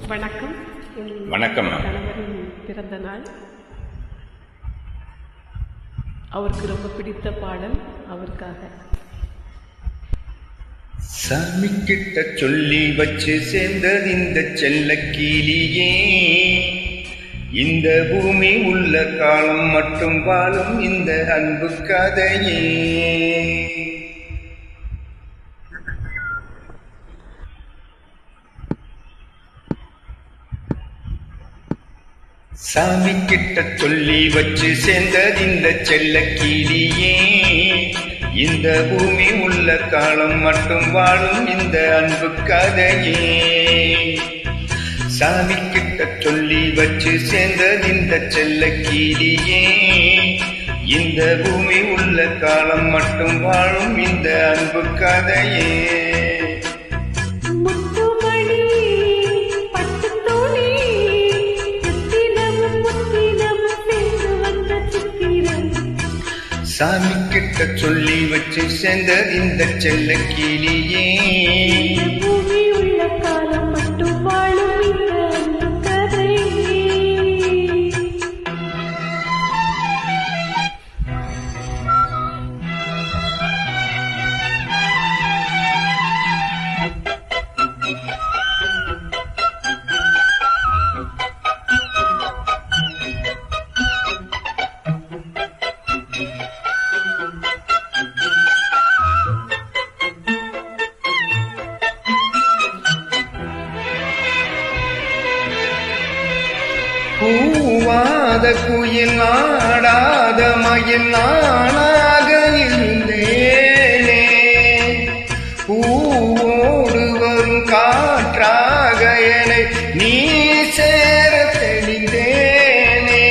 வணக்கம். வணக்கம். கணவரின் பிறந்த நாள். அவருக்கு ரொம்ப பிடித்த பாடல் அவருக்காக. சாமி கிட்ட சொல்லி வச்சு சேர்ந்தது இந்த செல்ல கீழியே, இந்த பூமி உள்ள காலம் மட்டும் வாழும் இந்த அன்பு கதையே. சாமி கிட்ட சொல்லி வச்சு சேர்ந்தது இந்த செல்ல கீழியே, இந்த பூமி உள்ள காலம் மட்டும் வாழும் இந்த அன்பு கதையே. சாமி கிட்ட சொல்லி வச்சு சேர்ந்தது இந்த செல்ல கீழியே, இந்த பூமி உள்ள காலம் மட்டும் வாழும் இந்த அன்பு கதையே. சாமி கிட்ட சொல்லி வச்சு சேர்ந்தது இந்த செல்ல கீழியே, பூமி உள்ள காலம் மட்டும் வாழும் இந்த அன்பு கதையே. பூவாத குயில் ஆடாத மயில் நானாக இருந்தேனே, பூவோடு வரும் காற்றாக என நீ சேர தெளிந்தேனே.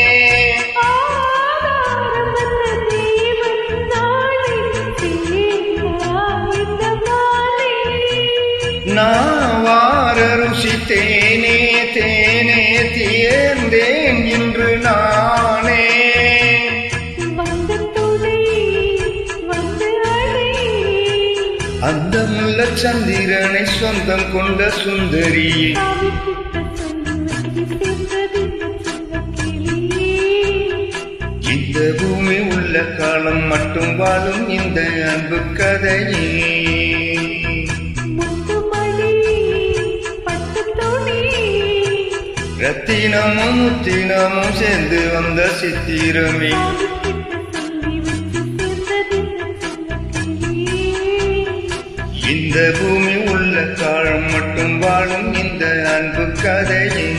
நான் வார ருசி தேனே தேனே தேர்ந்தேன் இன்று நானே. அந்த முல்ல சந்திரனை சொந்தம் கொண்ட சுந்தரியே, இந்த பூமி உள்ள காலம் மட்டும் வாழும் இந்த அன்பு கதையே. ரத்தினமும் முத்தினமும் சேர்ந்து வந்த சித்திரமே, இந்த பூமி உள்ள காலம் மட்டும் வாழும் இந்த அன்பு கதையே.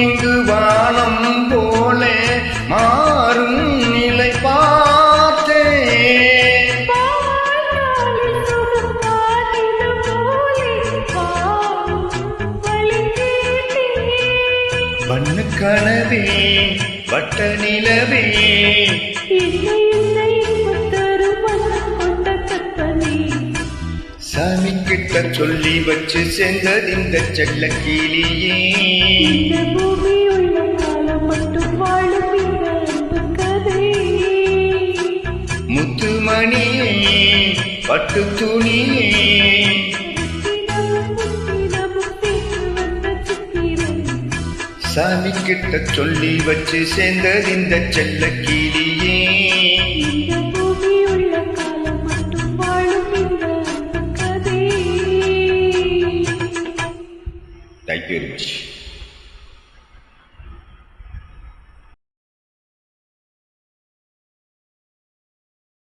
இங்கு வானம் போல மாறும் நிலை பார்த்தே, வண்ண கனவே வட்ட நிலவே, சாமி கிட்ட சொல்லி வச்சு சேர்ந்தது இந்த செல்ல கீழியே, இந்த பூமி உள்ள காலம் மட்டும் வாழும் இந்த அன்பு கதையே. முத்துமணியே பட்டு துணியே, சாமி கிட்ட சொல்லி வச்சு சேர்ந்தது இந்த செல்ல கீழியே.